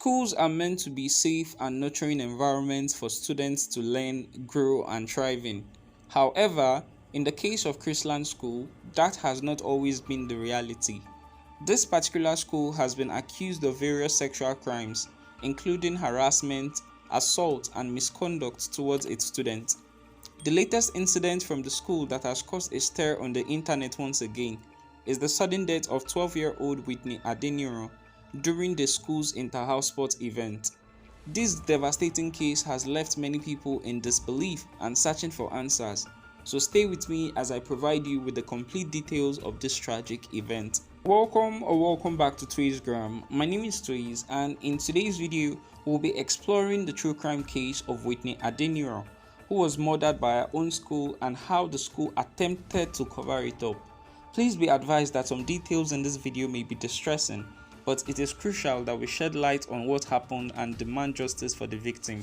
Schools are meant to be safe and nurturing environments for students to learn, grow, and thrive in. However, in the case of Chrisland School, that has not always been the reality. This particular school has been accused of various sexual crimes, including harassment, assault, and misconduct towards its students. The latest incident from the school that has caused a stir on the internet once again is the sudden death of 12-year-old Whitney Adeniran during the school's interhouse sports event. This devastating case has left many people in disbelief and searching for answers. So stay with me as I provide you with the complete details of this tragic event. Welcome back to Twazegram. My name is Twaze, and in today's video we'll be exploring the true crime case of Whitney Adeniran, who was murdered by her own school, and how the school attempted to cover it up. Please be advised that some details in this video may be distressing, but it is crucial that we shed light on what happened and demand justice for the victim.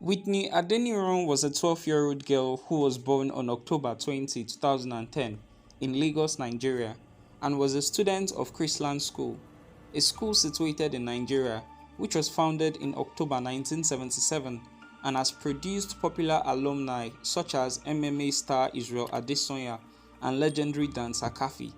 Whitney Adeniran was a 12-year-old girl who was born on October 20, 2010 in Lagos, Nigeria, and was a student of Chrisland School, a school situated in Nigeria which was founded in October 1977 and has produced popular alumni such as MMA star Israel Adesanya and legendary dancer Kafi.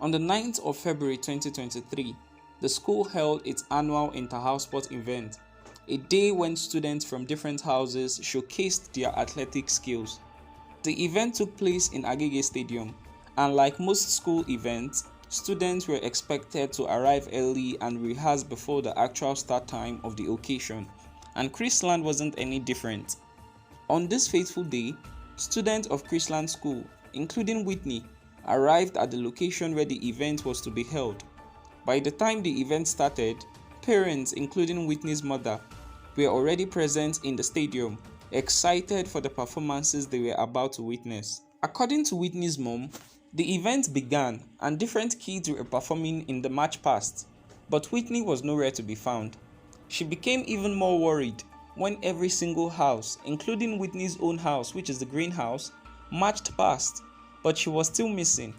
On the 9th of February 2023, the school held its annual inter-house sport event, a day when students from different houses showcased their athletic skills. The event took place in Agege Stadium, and like most school events, students were expected to arrive early and rehearse before the actual start time of the occasion, and Chrisland wasn't any different. On this fateful day, students of Chrisland School, including Whitney, arrived at the location where the event was to be held. By the time the event started, parents, including Whitney's mother, were already present in the stadium, excited for the performances they were about to witness. According to Whitney's mom, the event began and different kids were performing in the match past, but Whitney was nowhere to be found. She became even more worried when every single house, including Whitney's own house, which is the greenhouse, marched past, but she was still missing.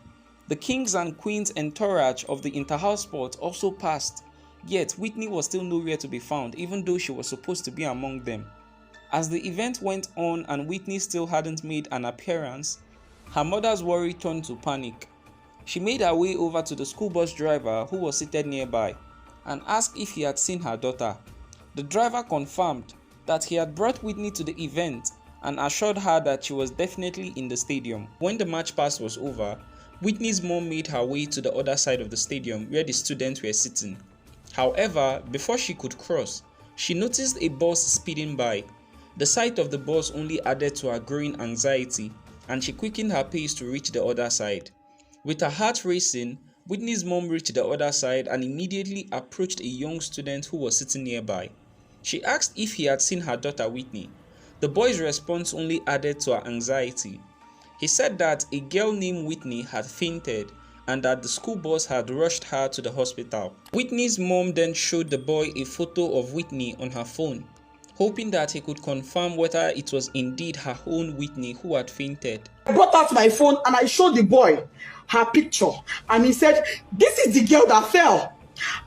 The kings and queens entourage of the interhouse sport also passed, yet Whitney was still nowhere to be found, even though she was supposed to be among them. As the event went on and Whitney still hadn't made an appearance, her mother's worry turned to panic. She made her way over to the school bus driver who was seated nearby and asked if he had seen her daughter. The driver confirmed that he had brought Whitney to the event and assured her that she was definitely in the stadium. When the match pass was over, Whitney's mom made her way to the other side of the stadium where the students were sitting. However, before she could cross, she noticed a bus speeding by. The sight of the bus only added to her growing anxiety, and she quickened her pace to reach the other side. With her heart racing, Whitney's mom reached the other side and immediately approached a young student who was sitting nearby. She asked if he had seen her daughter Whitney. The boy's response only added to her anxiety. He said that a girl named Whitney had fainted and that the school bus had rushed her to the hospital. Whitney's mom then showed the boy a photo of Whitney on her phone, hoping that he could confirm whether it was indeed her own Whitney who had fainted. I brought out my phone and I showed the boy her picture, and he said, "This is the girl that fell."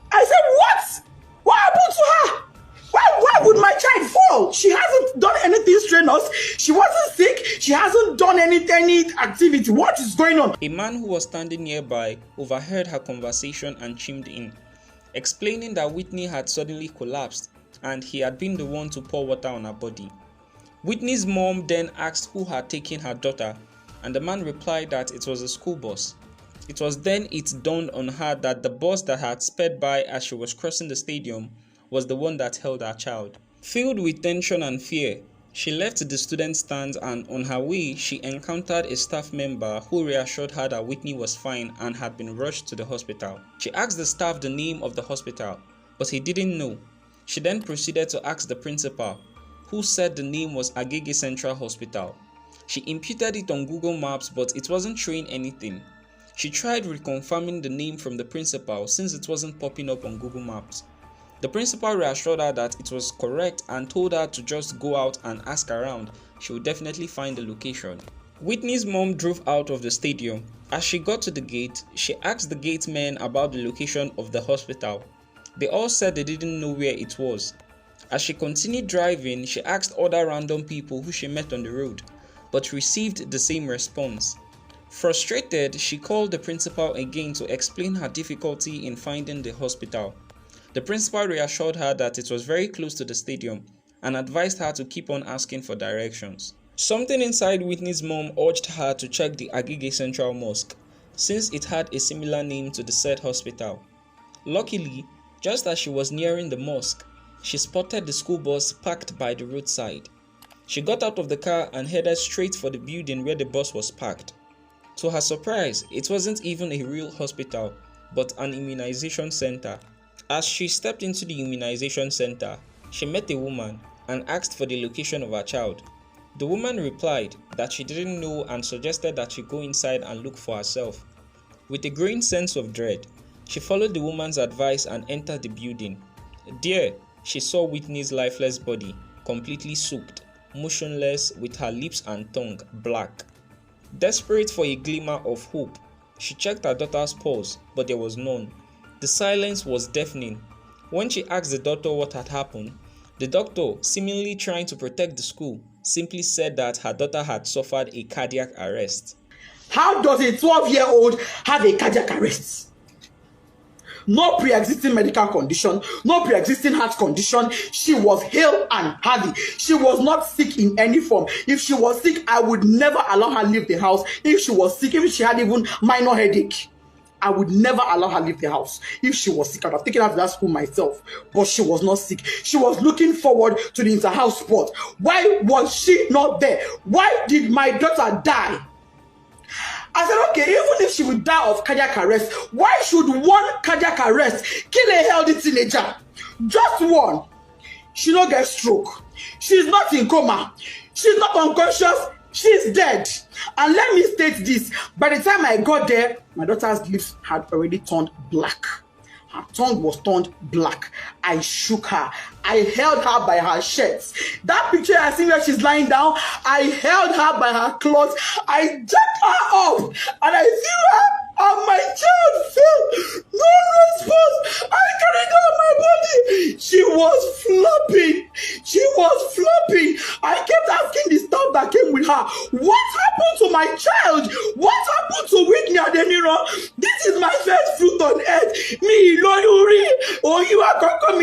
I said, "What? What happened to her? Why would my child fall? She hasn't done anything strenuous. She wasn't sick. She hasn't done any activity. What is going on?" A man who was standing nearby overheard her conversation and chimed in, explaining that Whitney had suddenly collapsed and he had been the one to pour water on her body. Whitney's mom then asked who had taken her daughter, and the man replied that it was a school bus. It was then it dawned on her that the bus that had sped by as she was crossing the stadium was the one that held her child. Filled with tension and fear, she left the student stand, and on her way, she encountered a staff member who reassured her that Whitney was fine and had been rushed to the hospital. She asked the staff the name of the hospital, but he didn't know. She then proceeded to ask the principal, who said the name was Agege Central Hospital. She imputed it on Google Maps, but it wasn't showing anything. She tried reconfirming the name from the principal since it wasn't popping up on Google Maps. The principal reassured her that it was correct and told her to just go out and ask around. She would definitely find the location. Whitney's mom drove out of the stadium. As she got to the gate, she asked the gate men about the location of the hospital. They all said they didn't know where it was. As she continued driving, she asked other random people who she met on the road, but received the same response. Frustrated, she called the principal again to explain her difficulty in finding the hospital. The principal reassured her that it was very close to the stadium and advised her to keep on asking for directions. Something inside Whitney's mom urged her to check the Agege Central Mosque, since it had a similar name to the said hospital. Luckily, just as she was nearing the mosque, she spotted the school bus parked by the roadside. She got out of the car and headed straight for the building where the bus was parked. To her surprise, it wasn't even a real hospital, but an immunization center. As she stepped into the immunization center, she met a woman and asked for the location of her child. The woman replied that she didn't know and suggested that she go inside and look for herself. With a growing sense of dread, she followed the woman's advice and entered the building. There, she saw Whitney's lifeless body, completely soaked, motionless, with her lips and tongue black. Desperate for a glimmer of hope, she checked her daughter's pulse, but there was none. The silence was deafening. When she asked the doctor what had happened, the doctor, seemingly trying to protect the school, simply said that her daughter had suffered a cardiac arrest. How does a 12-year-old have a cardiac arrest? No pre-existing medical condition, no pre-existing heart condition. She was hale and healthy. She was not sick in any form. If she was sick, I would never allow her leave the house. If she was sick, if she had even minor headache, I would never allow her leave the house. If she was sick, I would have taken her to that school myself. But she was not sick. She was looking forward to the interhouse sport. Why was she not there? Why did my daughter die? I said, okay, even if she would die of cardiac arrest, why should one cardiac arrest kill a healthy teenager? Just one. She not get stroke. She's not in coma. She's not unconscious. She's dead. And let me state this. By the time I got there, my daughter's lips had already turned black. Her tongue was turned black. I shook her. I held her by her shirts. That picture I see where she's lying down, I held her by her clothes. I jacked her up and I threw her and my child fell. No response. I carried her on my body. She was flopping. She was flopping. I kept asking the staff that came with her, what happened to my child? What happened to Whitney Adeniran? This is my first fruit on earth. Me, Lori, oh, you are going to come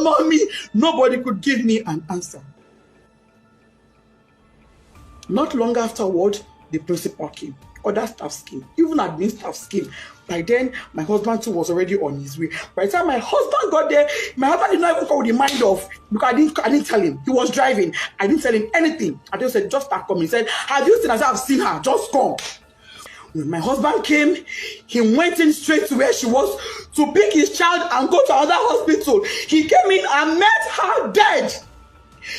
mommy. Nobody could give me an answer. Not long afterward, the principal came. Other staff came. Even admin staff came. By then, my husband too was already on his way. By the time my husband got there, my husband did not even come with the mind of, because I didn't tell him. He was driving. I didn't tell him anything. I just said, just start coming. He said, have you seen her? I said, I've seen her. Just come. When my husband came, he went in straight to where she was to pick his child and go to another hospital. He came in and met her dead.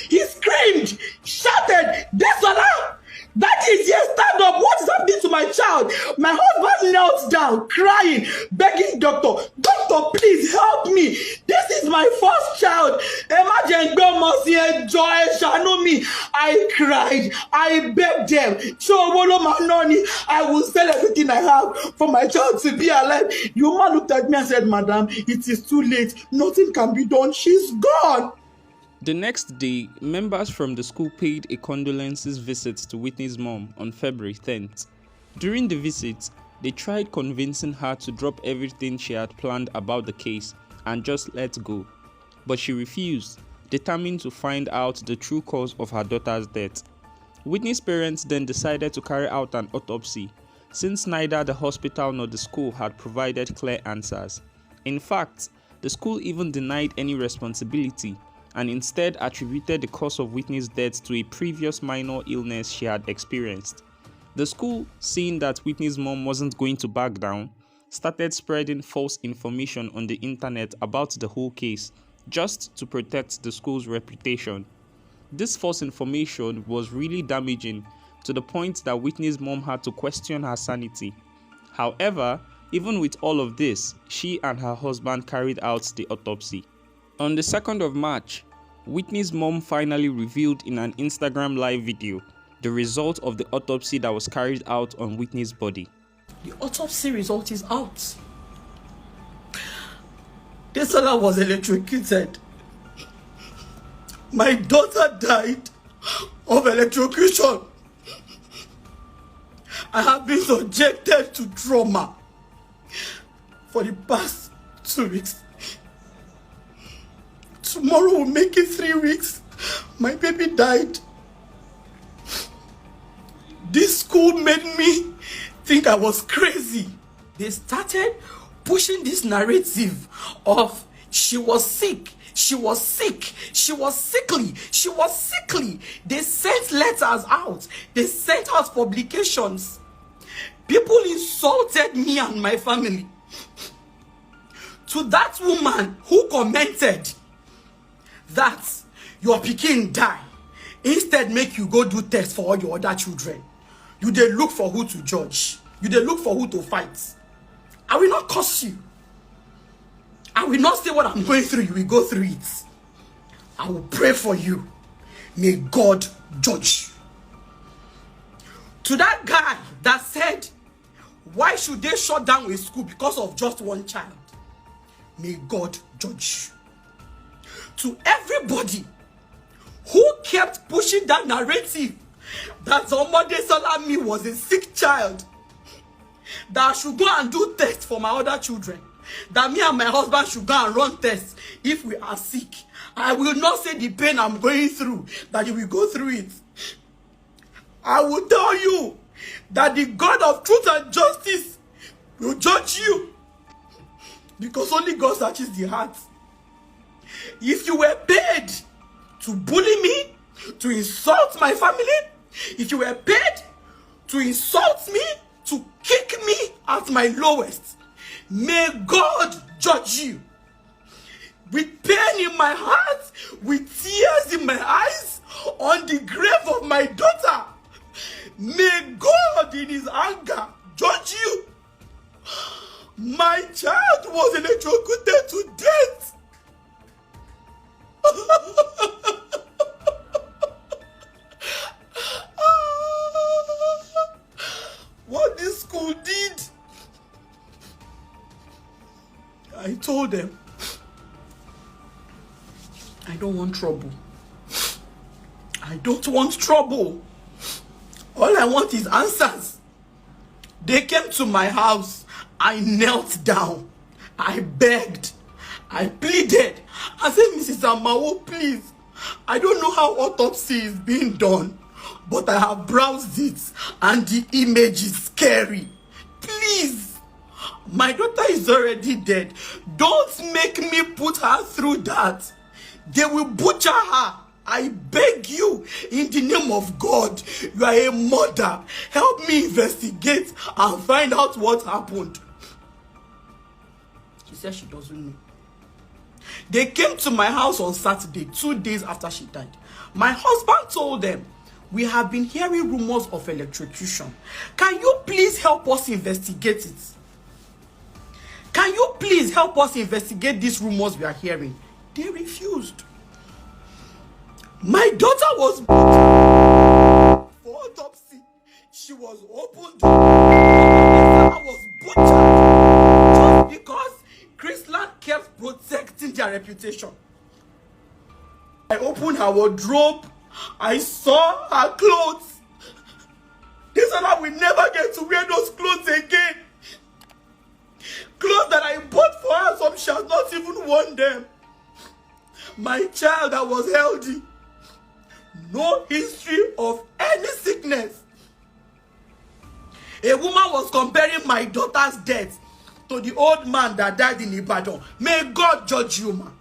He screamed, shouted, Desola! That is, yes, stand up. What is happening to my child? My husband knelt down, crying, begging doctor, please help me. This is my first child. Imagine God must hear joy, shall me. I cried. I begged them. I will sell everything I have for my child to be alive. The woman looked at me and said, Madam, it is too late. Nothing can be done. She's gone. The next day, members from the school paid a condolences visit to Whitney's mom on February 10th. During the visit, they tried convincing her to drop everything she had planned about the case and just let go. But she refused, determined to find out the true cause of her daughter's death. Whitney's parents then decided to carry out an autopsy, since neither the hospital nor the school had provided clear answers. In fact, the school even denied any responsibility and instead attributed the cause of Whitney's death to a previous minor illness she had experienced. The school, seeing that Whitney's mom wasn't going to back down, started spreading false information on the internet about the whole case, just to protect the school's reputation. This false information was really damaging, to the point that Whitney's mom had to question her sanity. However, even with all of this, she and her husband carried out the autopsy. On the 2nd of March, Whitney's mom finally revealed in an Instagram live video the result of the autopsy that was carried out on Whitney's body. The autopsy result is out. This fella was electrocuted. My daughter died of electrocution. I have been subjected to trauma for the past 2 weeks. Tomorrow will make it 3 weeks. My baby died. This school made me think I was crazy. They started pushing this narrative of she was sick, she was sick, she was sickly, she was sickly. They sent letters out. They sent out publications. People insulted me and my family. To that woman who commented that your pikin die, instead make you go do test for all your other children. You dey look for who to judge. You dey look for who to fight. I will not curse you. I will not say what I'm going through. You will go through it. I will pray for you. May God judge you. To that guy that said, why should they shut down a school because of just one child? May God judge you. To everybody who kept pushing that narrative that Zomode Salami was a sick child, that I should go and do tests for my other children, that me and my husband should go and run tests if we are sick. I will not say the pain I'm going through, that you will go through it. I will tell you that the God of truth and justice will judge you, because only God searches the heart. If you were paid to bully me, to insult my family, if you were paid to insult me, to kick me at my lowest, may God judge you. With pain in my heart, with tears in my eyes, on the grave of my daughter, may God in his anger judge you. My child was electrocuted to death. What this school did, I told them, I don't want trouble. I don't want trouble. All I want is answers. They came to my house. I knelt down. I begged. I pleaded. I said, Mrs. Amao, please. I don't know how autopsy is being done, but I have browsed it and the image is scary. Please. My daughter is already dead. Don't make me put her through that. They will butcher her. I beg you, in the name of God, you are a mother. Help me investigate and find out what happened. She said she doesn't know. They came to my house on Saturday, 2 days after she died. My husband told them, we have been hearing rumors of electrocution. Can you please help us investigate it? Can you please help us investigate these rumors we are hearing? They refused. My daughter was for autopsy. She was opened. My was butchered just because Chrisland kept protecting their reputation. I opened her wardrobe. I saw her clothes. This one will never get to wear those clothes again. Clothes that I bought for her, some she has not even worn them. My child that was healthy, no history of any sickness. A woman was comparing my daughter's death to the old man that died in Ibadan. May God judge you, man.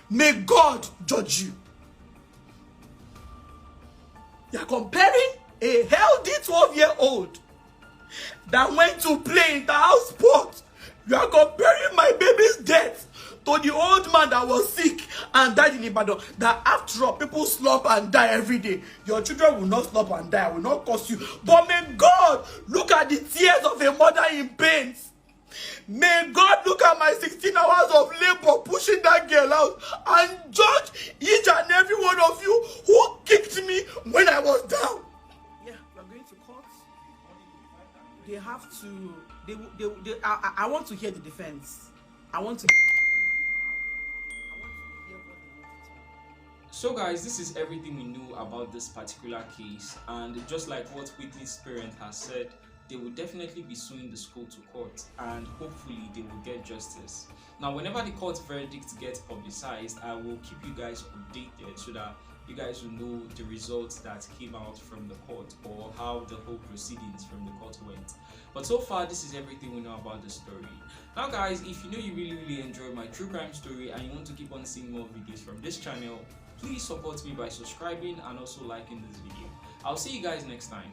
May God judge you. You are comparing a healthy 12-year-old that went to play interhouse sport. You are comparing my baby's death to the old man that was sick and died in Ibadan. That after all, people slump and die every day. Your children will not slump and die. I will not curse you. But may God look at the tears of a mother in pain. May God look at my 16 hours of labor pushing that girl out and judge each and every one of you who kicked me when I was down. I want to hear the defense. I want to hear what they want to tell. So guys, this is everything we know about this particular case, and just like what Whitney's parent has said, they will definitely be suing the school to court, and hopefully they will get justice. Now, whenever the court verdict gets publicized, I will keep you guys updated so that you guys will know the results that came out from the court or how the whole proceedings from the court went. But so far, this is everything we know about the story. Now guys, if you know you really enjoy my true crime story and you want to keep on seeing more videos from this channel, please support me by subscribing and also liking this video. I'll see you guys next time.